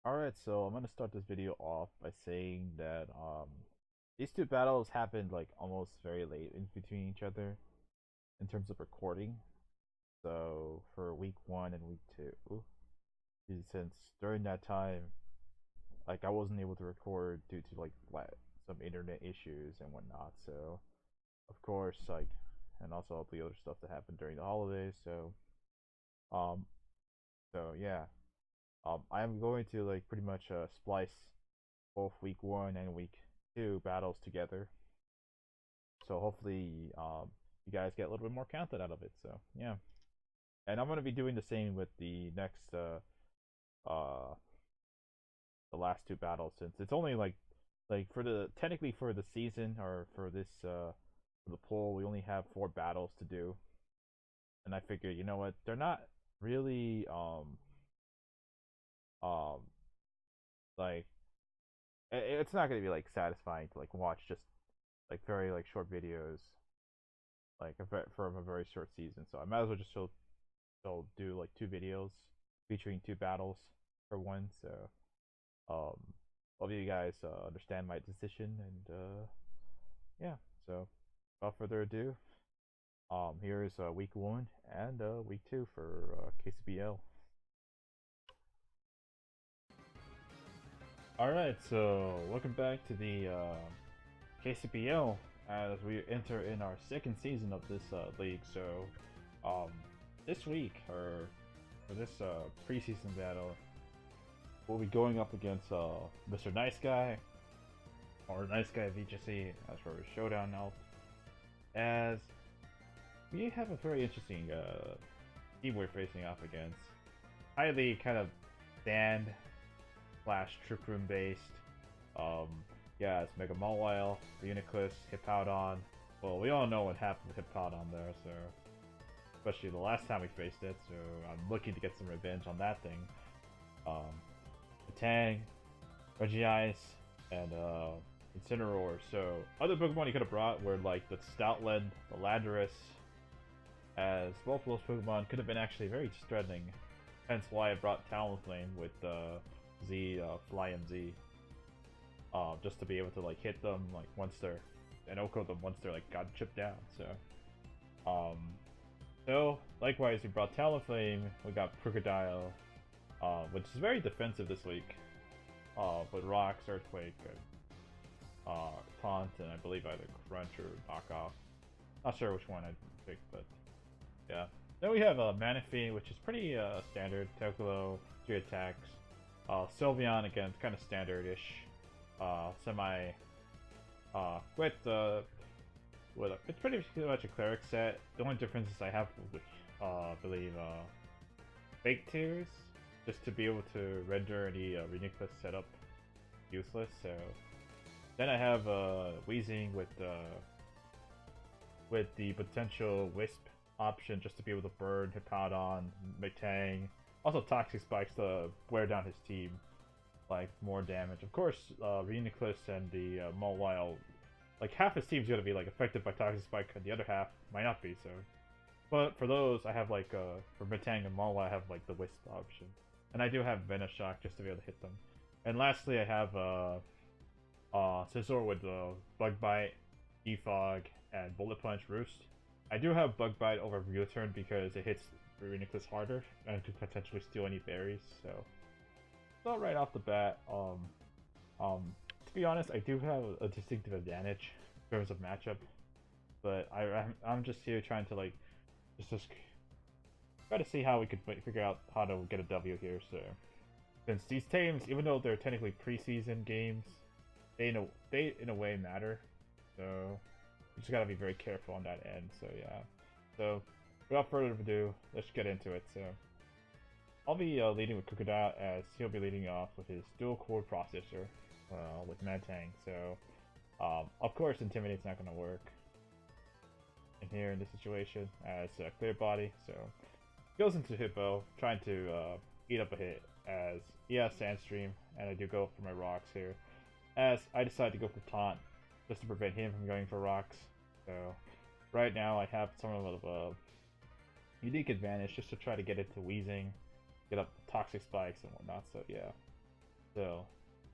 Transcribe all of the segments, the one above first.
Alright, so I'm gonna start this video off by saying that these two battles happened like almost very late in between each other in terms of recording. So for week one and week two, since during that time, like I wasn't able to record due to like some internet issues and whatnot. So of course, like, and also all the other stuff that happened during the holidays. Um, so yeah, I am going to like pretty much splice both week one and week two battles together. So hopefully, you guys get a little bit more content out of it. So yeah, and I'm gonna be doing the same with the next uh the last two battles, since it's only like for the technically for the season, or for this for the poll, we only have four battles to do. And I figured, you know what, they're not really um like it's not gonna be like satisfying to like watch just like very like short videos like from a very short season. So I might as well just still do like two videos featuring two battles for one. So hope you guys understand my decision, and yeah. So without further ado, here is week one and week two for KCBL. All right, so welcome back to the KCBL as we enter in our second season of this league. So, um, this week, or for this preseason battle, we'll be going up against Mr. Niceguy, or Niceguy VGC, as for his showdown now. As we have a very interesting team we're facing off against. Highly kind of stand slash trick room based. Um, yeah, it's Mega Mawile, Uniclus, Hippowdon. Well, we all know what happened with Hippowdon there, so especially the last time we faced it. So I'm looking to get some revenge on that thing. Um, Tang, Regice, and Incineroar. So other Pokemon you could have brought were like the Stoutland, the Landorus, as both of those Pokemon could have been actually very threatening. Hence why I brought Talonflame with Fly and Z, just to be able to like hit them like once they're and Oko them once they're like got chipped down. Um, so likewise we brought Talonflame. We got Krookodile, which is very defensive this week, with Rocks, Earthquake, and Taunt, and I believe either Crunch or Knockoff. Not sure which one I picked, but yeah. Then we have Manaphy, which is pretty standard. Tokilo, 3 attacks. Sylveon, again, kind of standard-ish. Semi... with it's pretty much a cleric set. The only difference is I have, I believe, fake tears, just to be able to render any Reuniclus setup useless. So then I have Weezing with the potential Wisp option, just to be able to burn Hippowdon, Metang, also Toxic Spikes to wear down his team, like more damage. Of course, Reuniclus and the Mawile, like half his team's gonna be like affected by Toxic Spike, and the other half might not be. So, but for those, I have like for Metang and Mawile, I have like the Wisp option, and I do have Venoshock just to be able to hit them. And lastly, I have Scizor with Bug Bite, Defog, and Bullet Punch Roost. I do have Bug Bite over U-Turn because it hits Reuniclus harder and could potentially steal any berries. So right off the bat, to be honest, I do have a distinctive advantage in terms of matchup, but I'm just here trying to like just try to see how we could figure out how to get a W here. So since these teams, even though they're technically preseason games, they in a way matter. So you just gotta be very careful on that end. So yeah. So without further ado, let's get into it. So I'll be leading with Krookodile, as he'll be leading off with his dual core processor with Metang. So of course Intimidate's not gonna work in here in this situation, as clear body. So goes into Hippo, trying to eat up a hit, as he has Sandstream, and I do go for my rocks here, as I decide to go for Taunt, just to prevent him from going for rocks. So right now I have somewhat of a unique advantage, just to try to get into Weezing, get up Toxic Spikes and whatnot. So yeah. So,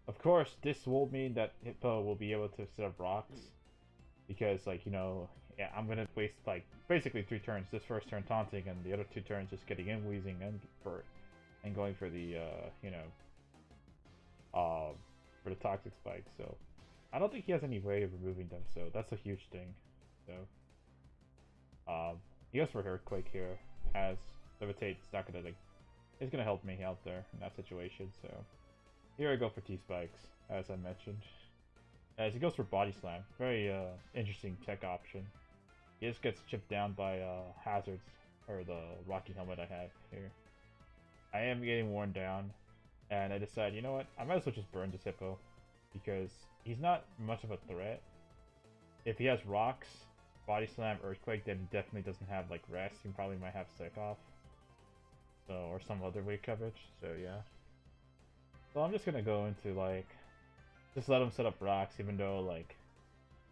of course, this will mean that Hippo will be able to set up rocks because, like, you know, yeah, I'm gonna waste like basically 3 turns. This first turn taunting, and the other 2 turns just getting in, wheezing, and going for the you know, for the toxic spike. So, I don't think he has any way of removing them. So that's a huge thing. So, he goes for Earthquake here, as Levitate's not gonna like, it's gonna help me out there in that situation. So here I go for T-Spikes, as I mentioned. As he goes for Body Slam, very interesting tech option. He just gets chipped down by hazards, or the Rocky Helmet I have here. I am getting worn down, and I decide, you know what, I might as well just burn this Hippo, because he's not much of a threat. If he has rocks, Body Slam, Earthquake, then he definitely doesn't have like rest. He probably might have Sick Off, so, or some other weak coverage. So yeah. So I'm just gonna go into like, just let him set up rocks, even though like,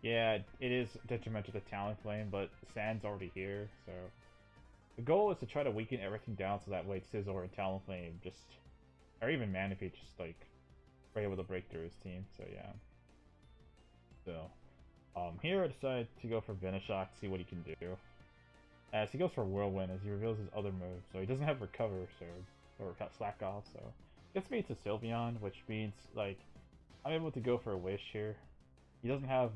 yeah, it is detrimental to Talonflame, but Sand's already here. So the goal is to try to weaken everything down so that way Scizor and Talonflame just, or even Manaphy, just like are able to break through his team. So yeah. So here I decide to go for Venoshock, see what he can do. As he goes for Whirlwind, as he reveals his other move, so he doesn't have Recover, so, or Slack Off, so gets me to Sylveon, which means like I'm able to go for a Wish here. He doesn't have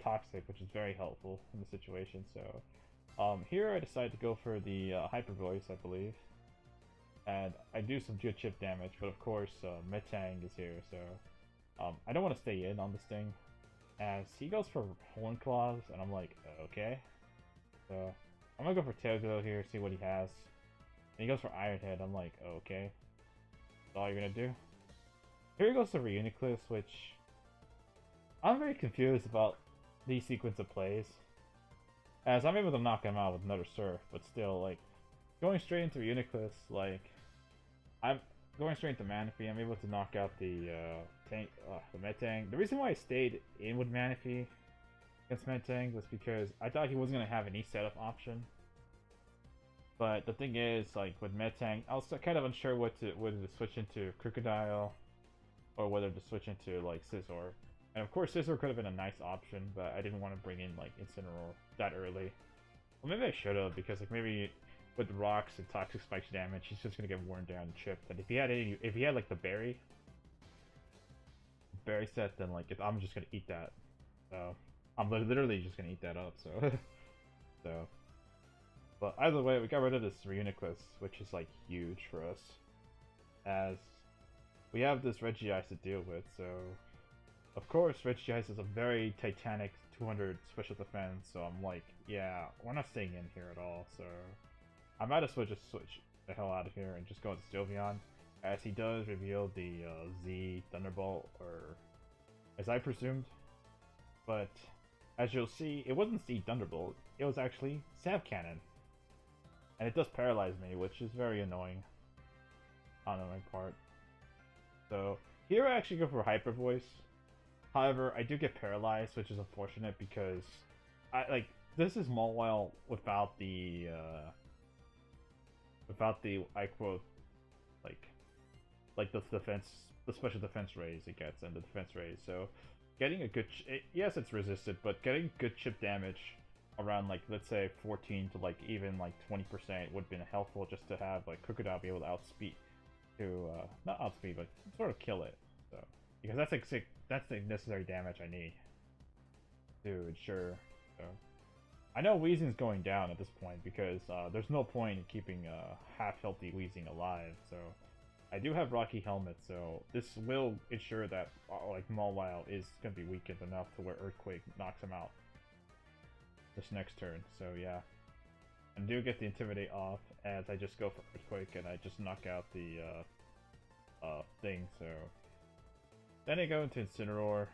Toxic, which is very helpful in the situation. So here I decide to go for the Hyper Voice, I believe, and I do some good chip damage. But of course, Metang is here, so I don't want to stay in on this thing. As he goes for Horn Claws, and I'm like, okay. So I'm gonna go for Tail Glow here, see what he has. And he goes for Iron Head. I'm like, okay. That's all you're gonna do? Here he goes to Reuniclus, which I'm very confused about these sequence of plays. As I'm able to knock him out with another Surf, but still, like, going straight into Reuniclus, like, I'm going straight into Manaphy, I'm able to knock out the Metang. The reason why I stayed in with Manaphy against Metang was because I thought he wasn't going to have any setup option. But the thing is, like, with Metang, I was kind of unsure whether to switch into Krookodile or whether to switch into, like, Scizor. And of course, Scizor could have been a nice option, but I didn't want to bring in, like, Incineroar that early. Well, maybe I should have, because, like, maybe with rocks and Toxic Spikes damage, he's just gonna get worn down and chipped. And if he had like the berry set, then like I'm just gonna eat that. So I'm literally just gonna eat that up. So so, but either way, we got rid of this Reuniclus, which is like huge for us, as we have this Regice to deal with. So of course, Regice is a very titanic 200 special defense. So I'm like, yeah, we're not staying in here at all. So I might as well just switch the hell out of here and just go into Sylveon, as he does reveal the Z Thunderbolt, or as I presumed. But as you'll see, it wasn't Z Thunderbolt, it was actually Sab Cannon. And it does paralyze me, which is very annoying on my part. So here I actually go for Hyper Voice. However, I do get paralyzed, which is unfortunate because this is Mawile without the I quote like the defense, the special defense raise it gets, and the defense raise. So getting a good yes, it's resisted, but getting good chip damage around, like, let's say 14 to like even like 20% would have been helpful, just to have like Krookodile be able to outspeed, to not outspeed, but sort of kill it. So because that's the necessary damage I need to ensure. So I know Weezing's going down at this point, because there's no point in keeping half-healthy Weezing alive, so I do have Rocky Helmet, so this will ensure that like Mawile is going to be weakened enough to where Earthquake knocks him out this next turn. So yeah, and do get the Intimidate off, as I just go for Earthquake and I just knock out the thing. So then I go into Incineroar,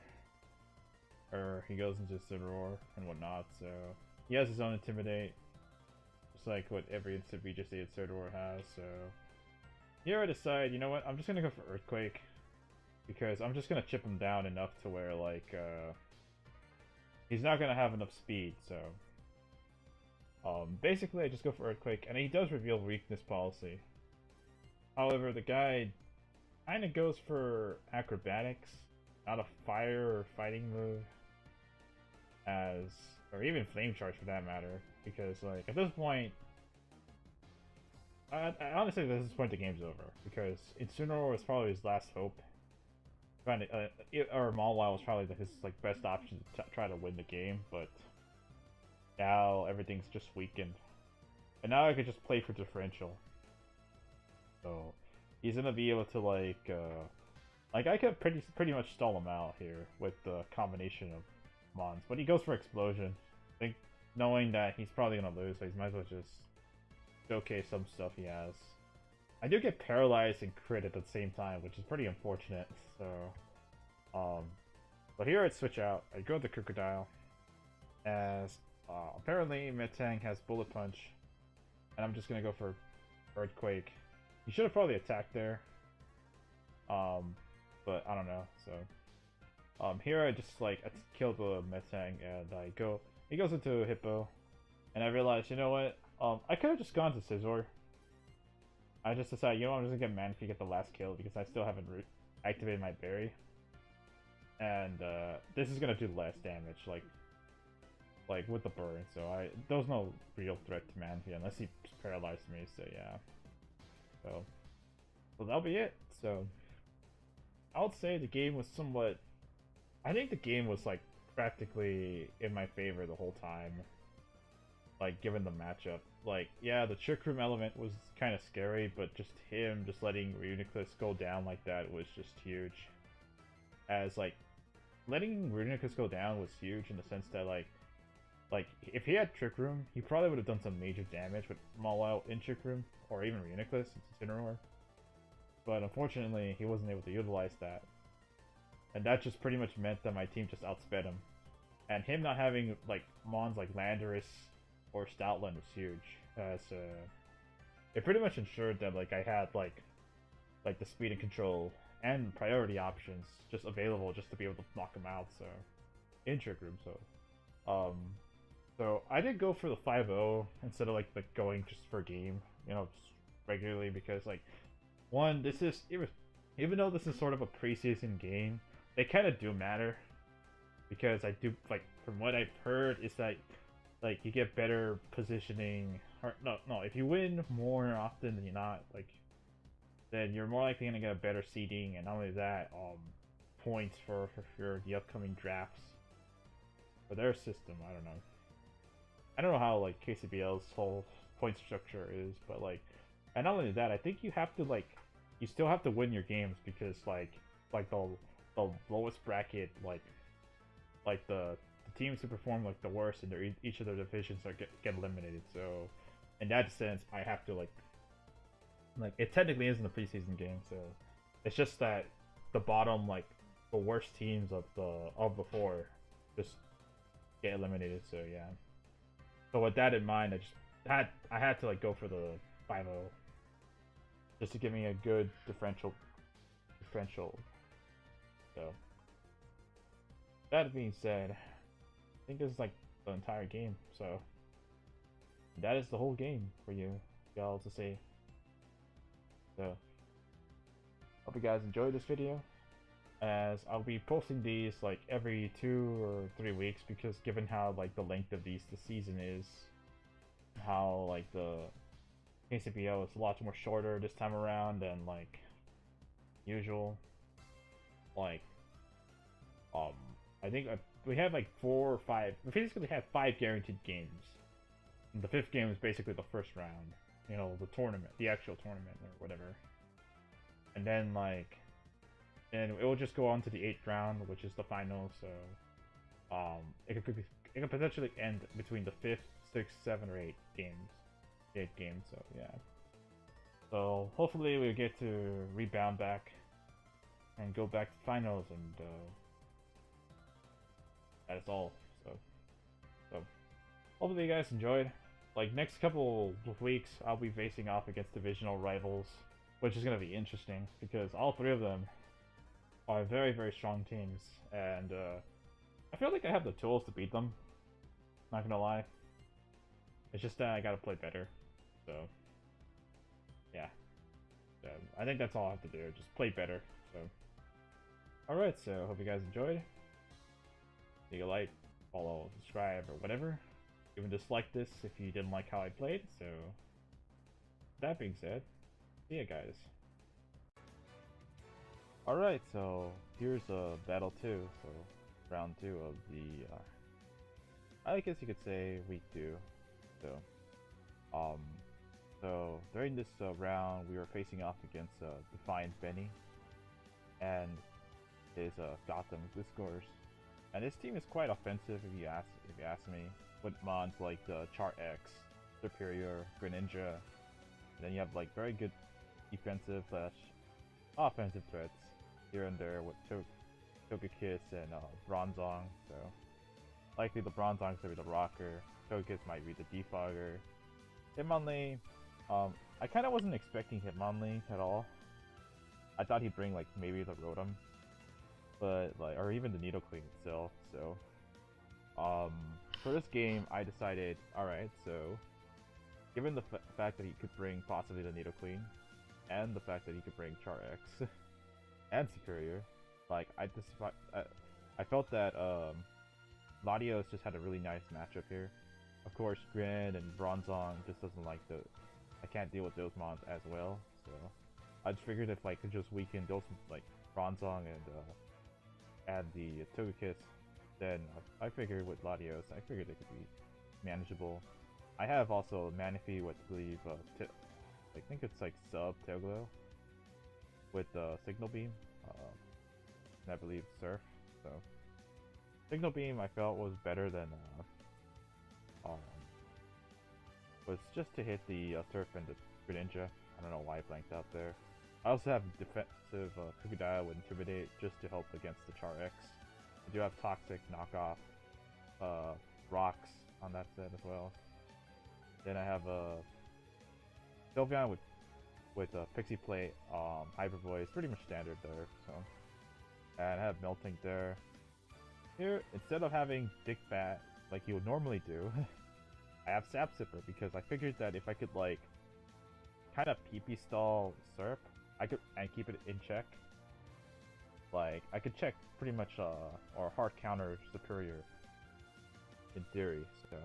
or he goes into Incineroar and whatnot, so he has his own Intimidate, just like what every instant just the Incineroar has. So here I decide, you know what, I'm just gonna go for Earthquake, because I'm just gonna chip him down enough to where like he's not gonna have enough speed. So basically I just go for Earthquake, and he does reveal Weakness Policy. However, the guy, kind of goes for acrobatics, not a fire or fighting move, as or even flame charge for that matter. Because like at this point, I honestly at this point the game's over because Incineroar was probably his last hope. Trying to, or Mawile was probably his like best option to try to win the game, but now everything's just weakened, and now I could just play for differential. So he's gonna be able to like I could pretty much stall him out here with the combination of Mons, but he goes for explosion. I think knowing that he's probably gonna lose, so he might as well just showcase some stuff he has. I do get paralyzed and crit at the same time, which is pretty unfortunate. So, but here I'd switch out. I go to the Krookodile, as apparently Metang has Bullet Punch, and I'm just gonna go for Earthquake. He should have probably attacked there, but I don't know. So, here I just I kill the Metang and I go. He goes into Hippo, and I realize, you know what? I could have just gone to Scizor. I just decided, you know what, I'm just gonna get Manphy to get the last kill because I still haven't activated my berry. And this is gonna do less damage, like with the burn, so there was no real threat to Manphy unless he paralyzed me, so yeah. So that'll be it. So I would say the game was somewhat, I think the game was like practically in my favor the whole time. Like, given the matchup. Like, yeah, the Trick Room element was kind of scary, but just him just letting Reuniclus go down like that was just huge. As, like, letting Reuniclus go down was huge in the sense that, like, if he had Trick Room, he probably would have done some major damage with Mawile in Trick Room, or even Reuniclus, Incineroar. But unfortunately, he wasn't able to utilize that. And that just pretty much meant that my team just outsped him. And him not having, like, Mons like Landorus or Stoutland was huge, as it pretty much ensured that I had like the speed and control and priority options just available just to be able to knock him out. So in Trick Room, so I did go for the 5-0 instead of like going just for game, you know, just regularly, because one, this is even though this is sort of a preseason game, they kind of do matter, because I do from what I've heard is that you get better positioning, or no, if you win more often than you're not, then you're more likely gonna get a better seeding, and not only that, points for the upcoming drafts. For their system, I don't know how KCBL's whole point structure is, but and not only that, I think you have to you still have to win your games, because the lowest bracket, the teams who perform the worst in each of their divisions get eliminated. So in that sense, I have to it technically isn't a preseason game, so it's just that the bottom the worst teams of the four just get eliminated. So yeah. So with that in mind, I had to go for the 5-0 just to give me a good differential. So that being said, I think this is the entire game, so that is the whole game for y'all to see. So hope you guys enjoyed this video, as I'll be posting these every 2 or 3 weeks, because given how the length of the season is, how the KCBL is a lot more shorter this time around than usual. I think we have 4 or 5. We basically have 5 guaranteed games. And the 5th game is basically the first round. You know, the tournament, the actual tournament or whatever. And then and it will just go on to the 8th round, which is the final. So it could potentially end between the 5th, 6th, 7, or 8 games. 8 games. So yeah. So hopefully we get to rebound back and go back to finals, and that's all. So hopefully you guys enjoyed. Next couple of weeks, I'll be facing off against divisional rivals, which is going to be interesting, because all 3 of them are very, very strong teams, and I feel like I have the tools to beat them. Not gonna lie. It's just that I gotta play better. So yeah. I think that's all I have to do. Just play better. So, all right. So hope you guys enjoyed. You can like, follow, subscribe, or whatever. Even dislike this if you didn't like how I played. So that being said, see ya, guys. All right. So here's battle 2. So round 2 of the. I guess you could say week 2. So, um, so during this round, we were facing off against DefiantBenny and his Gotham Discourse, and his team is quite offensive if you ask me. With mons like the Char X, Superior, Greninja, and then you have like very good defensive slash offensive threats here and there with Togekiss and Bronzong. So likely the Bronzong's gonna be the rocker. Togekiss might be the defogger. Hitmonlee, I kind of wasn't expecting Hitmonlee at all. I thought he'd bring like maybe the Rotom, but like, or even the Nidoking itself. So, for this game, I decided, all right, so given the fact that he could bring possibly the Nidoking, and the fact that he could bring Char X and Superior, like I felt that Latios just had a really nice matchup here. Of course, Grin and Bronzong just doesn't like the. I can't deal with those mons as well, so I just figured if I could just weaken those like Bronzong and the Togekiss, then I figured with Latios, I figured it could be manageable. I have also Manaphy with I believe I think it's like sub Teglo with Signal Beam, and I believe Surf. So Signal Beam I felt was better than was just to hit the Surf and the Greninja. I don't know why I blanked out there. I also have defensive Krookodile with Intimidate just to help against the Char X. I do have Toxic, Knockoff, Rocks on that set as well. Then I have Sylveon with Pixie Plate, Hyper Voice, pretty much standard there. So, and I have Melting there. Here, instead of having Dick Bat like you would normally do, I have Sap Sipper because I figured that if I could like kind of PP stall Surf, I could and keep it in check. Like I could check pretty much or hard counter Superior in theory. So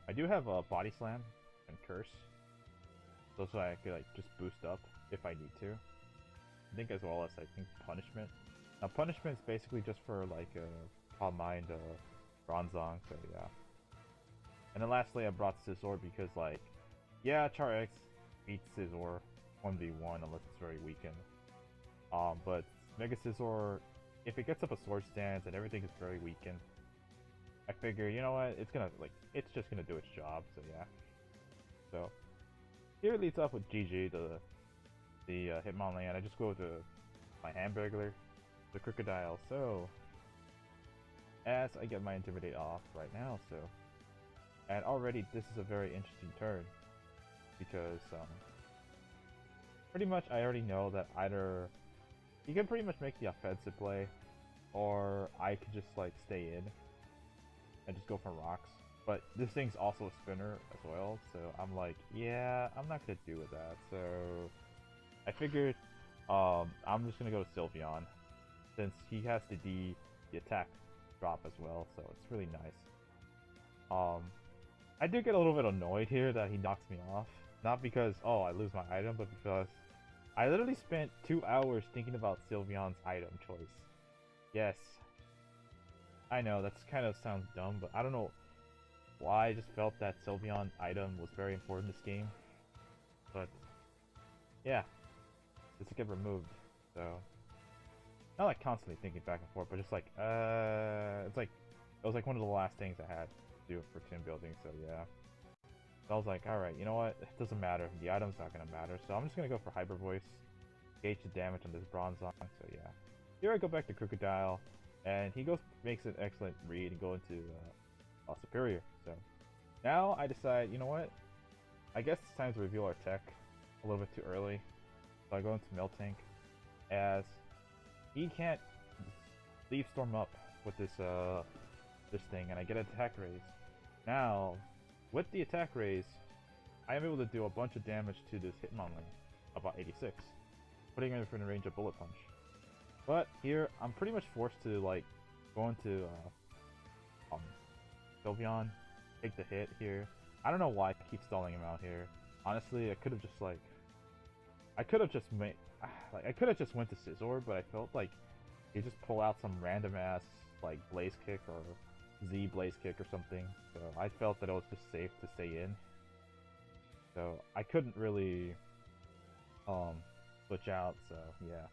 I do have a Body Slam and Curse, so I could like just boost up if I need to. I think as well as I think Punishment. Now Punishment is basically just for like Calm Mind Bronzong. So yeah. And then lastly, I brought Scizor because, like, yeah, Char X beats Scizor 1v1 unless it's very weakened. But Mega Scizor, if it gets up a Sword Stance and everything is very weakened, I figure, you know what, it's just gonna do its job. So yeah. So here it leads off with GG, the Hitmonlee, and I just go with my Hamburglar, the Krookodile. So as I get my Intimidate off right now, so. And already this is a very interesting turn because pretty much I already know that either you can pretty much make the offensive play or I could just like stay in and just go for rocks. But this thing's also a spinner as well, so I'm like, yeah, I'm not gonna do with that. So I figured I'm just gonna go to Sylveon since he has the attack drop as well, so it's really nice. I do get a little bit annoyed here that he knocks me off. Not because, oh, I lose my item, but because I literally spent 2 hours thinking about Sylveon's item choice. Yes. I know, that's kind of sounds dumb, but I don't know why I just felt that Sylveon item was very important in this game. But, yeah. Just to get removed, so. Not like constantly thinking back and forth, but just like, it's like, it was like one of the last things I had for team building, so yeah. So I was like, alright, you know what? It doesn't matter. The item's not gonna matter, so I'm just gonna go for Hyper Voice, gauge the damage on this Bronzong, so yeah. Here I go back to Krookodile, and he makes an excellent read and go into Superior. So now I decide, you know what? I guess it's time to reveal our tech a little bit too early. So I go into Miltank, as he can't leave Storm up with this thing, and I get an attack raise. Now, with the attack raise, I am able to do a bunch of damage to this Hitmonlee. about 86, putting him within range of Bullet Punch. But here, I'm pretty much forced to like go into Sylveon, take the hit here. I don't know why I keep stalling him out here. Honestly, I could have just like, I could have just made, like I could have just went to Scizor, but I felt like he just pull out some random ass like Blaze Kick or Z Blaze Kick or something. So I felt that it was just safe to stay in. So I couldn't really switch out. So yeah.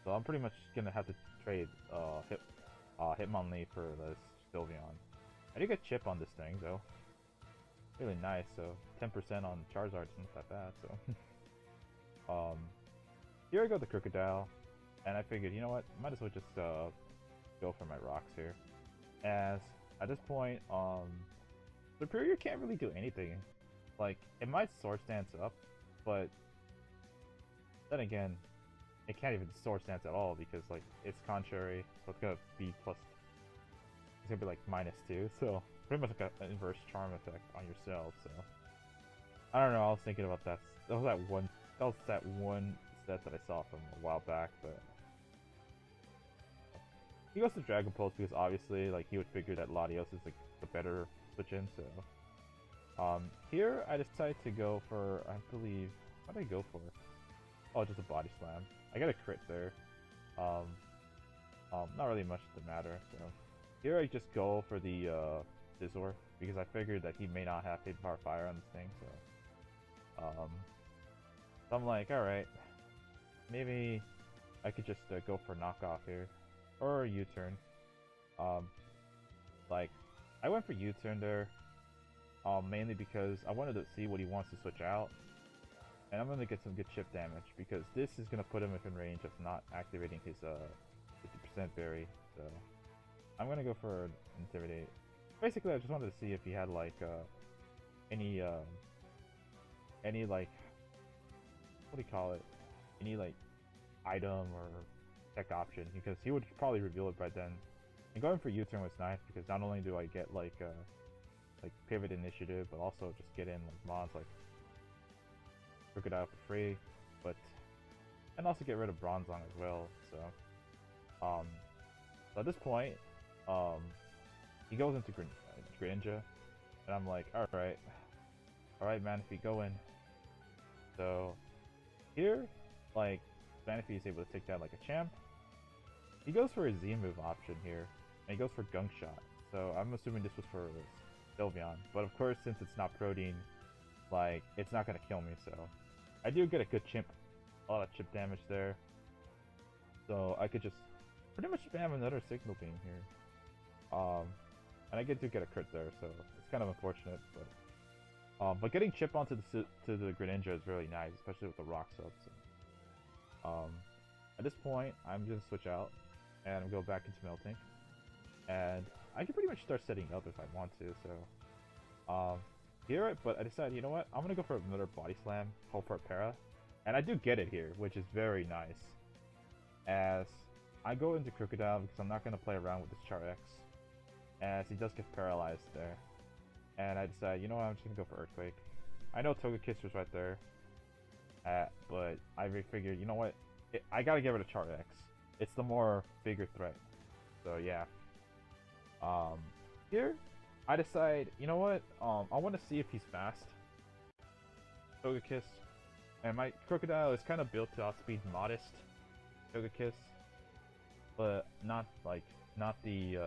So I'm pretty much gonna have to trade Hitmonlee for this Sylveon. I do get chip on this thing though. Really nice. So 10% on Charizard's not that bad. So here I go the Krookodile, and I figured, you know what, might as well just go for my rocks here. As at this point, Superior can't really do anything. Like, it might Sword Stance up, but then again, it can't even Sword Stance at all because like it's contrary, so it's gonna be plus. It's gonna be like -2, so pretty much like an inverse charm effect on yourself. So I don't know. I was thinking about that. That was that one set that I saw from a while back, but he goes to Dragon Pulse because obviously, like, he would figure that Latios is like the better switch in. So here I decided to go for, I believe, what did I go for? Oh, just a Body Slam. I got a crit there. Not really much to matter. So here I just go for the Scizor because I figured that he may not have hit Power Fire on this thing. So I'm like, all right, maybe I could just go for knockoff here or a U-turn. Like I went for U-turn there, mainly because I wanted to see what he wants to switch out. And I'm going to get some good chip damage because this is going to put him within range of not activating his 50% berry. So I'm going to go for Intimidate. Basically, I just wanted to see if he had like any like, what do you call it? Any like item or tech option, because he would probably reveal it by then. And going for U-turn was nice because not only do I get like pivot initiative, but also just get in like mods like Krookodile for free, and also get rid of Bronzong as well. So, so at this point, he goes into Greninja, and I'm like, all right, man, if you go in. So here, like, Manaphy is able to take that like a champ. He goes for a Z move option here, and he goes for Gunk Shot. So I'm assuming this was for Sylveon, but of course, since it's not Protein, like, it's not gonna kill me. So I do get a lot of chip damage there. So I could just pretty much spam another Signal Beam here. And I do get a crit there, so it's kind of unfortunate, but getting chip onto the Greninja is really nice, especially with the rock subs. So, at this point, I'm gonna switch out and go back into Melting, and I can pretty much start setting up if I want to. So, but I decided, you know what? I'm gonna go for another Body Slam, hope for a para, and I do get it here, which is very nice. As I go into Krookodile because I'm not gonna play around with this Char X, as he does get paralyzed there. And I decided, you know what, I'm just gonna go for Earthquake. I know Togekiss was right there, but I figured, you know what, I gotta get rid of Char X. It's the more bigger threat. So yeah. Here, I decide, you know what, I want to see if he's fast. Togekiss. And my Krookodile is kind of built to outspeed Modest Togekiss, but not the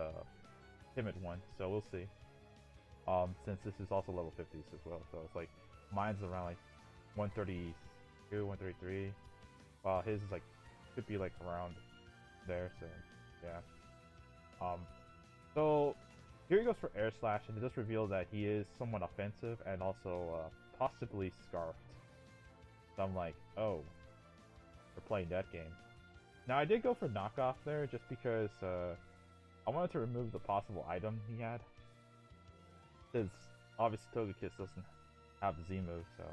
timid one. So we'll see. Since this is also level 50s as well, so it's like mine's around like 132, 133, while his is like could be like around there. So yeah. So here he goes for Air Slash, and it does reveal that he is somewhat offensive and also possibly Scarfed. So I'm like, oh, we're playing that game. Now I did go for knockoff there just because I wanted to remove the possible item he had. Because obviously Togekiss doesn't have the Z move, so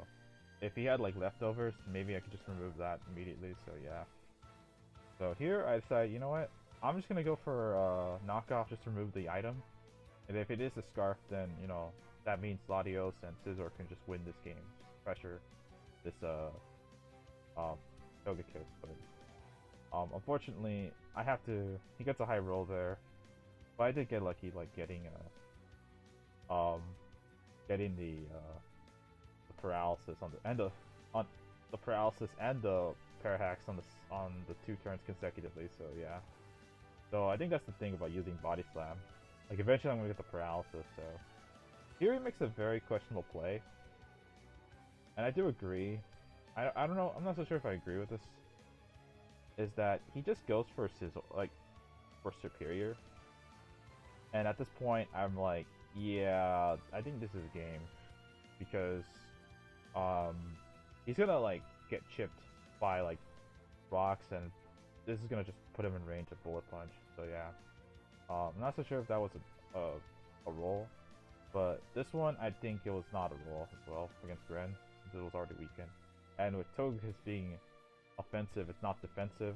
if he had like leftovers, maybe I could just remove that immediately. So yeah. So here I decided, you know what? I'm just gonna go for knockoff just to remove the item. And if it is a Scarf, then you know that means Latios and Scizor can just win this game. Just pressure this um, Togekiss, but unfortunately, I have to. He gets a high roll there, but I did get lucky, like getting the paralysis on on the paralysis and the parahacks on the 2 turns consecutively. So yeah. So I think that's the thing about using Body Slam. Like eventually I'm gonna get the paralysis. So here he makes a very questionable play, and I do agree. I don't know. I'm not so sure if I agree with this. Is that he just goes for sizzle like for superior, and at this point I'm like, yeah, I think this is a game because um he's gonna like get chipped by like rocks, and this is gonna just put him in range of Bullet Punch. So yeah, I'm not so sure if that was a roll, but this one I think it was not a roll as well against Ren since it was already weakened. And with Togekiss being offensive, it's not defensive,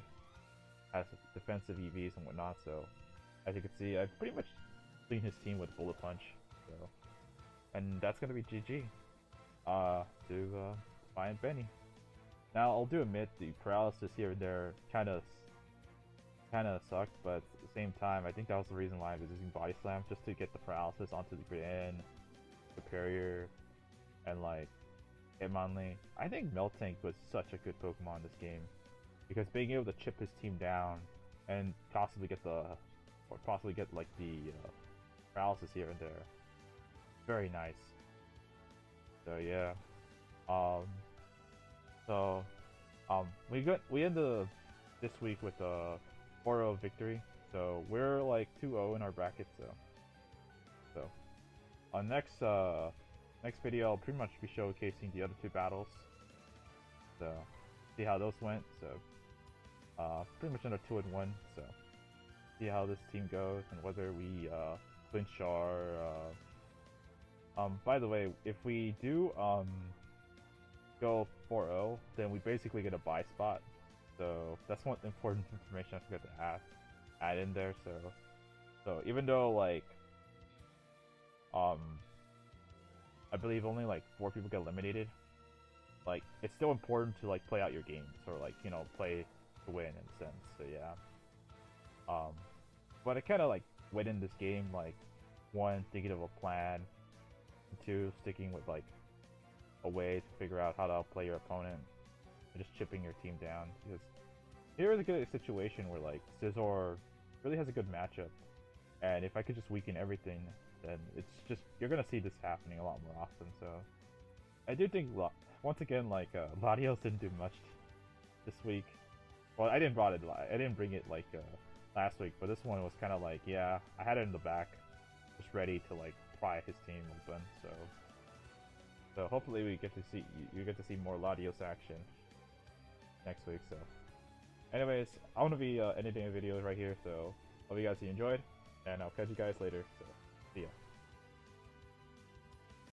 has defensive EVs and whatnot. So as you can see, I've pretty much cleaned his team with Bullet Punch. So, and that's gonna be GG to DefiantBenny. Now I'll do admit the paralysis here and there kind of sucked, but at the same time, I think that was the reason why I was using Body Slam, just to get the paralysis onto the Grin, Superior, and like Hitmonlee. I think Miltank was such a good Pokemon in this game because being able to chip his team down and possibly get like the paralysis here and there, very nice. So yeah, um, so we ended this week with a 4-0 victory. So we're like 2-0 in our bracket. So on next video, I'll pretty much be showcasing the other 2 battles. So see how those went. So pretty much under 2-1. So see how this team goes and whether we clinch our. By the way, if we do go 4-0, then we basically get a bye spot. So that's one important information I forgot to add in there. So even though like I believe only like 4 people get eliminated, like it's still important to like play out your games or like play to win in a sense. So yeah. But I kind of like went in this game like 1 thinking of a plan, and 2 sticking with like a way to figure out how to outplay your opponent and just chipping your team down, because here is a good situation where like Scizor really has a good matchup, and if I could just weaken everything, then it's just you're gonna see this happening a lot more often. So I do think once again like Latios didn't do much this week. Well, I didn't bring it like last week, but this one was kind of like, yeah, I had it in the back, just ready to like pry his team open. So hopefully we get to see more Latios action next week. So anyways, I want to be editing a video right here, so hope you guys enjoyed, and I'll catch you guys later. So see ya.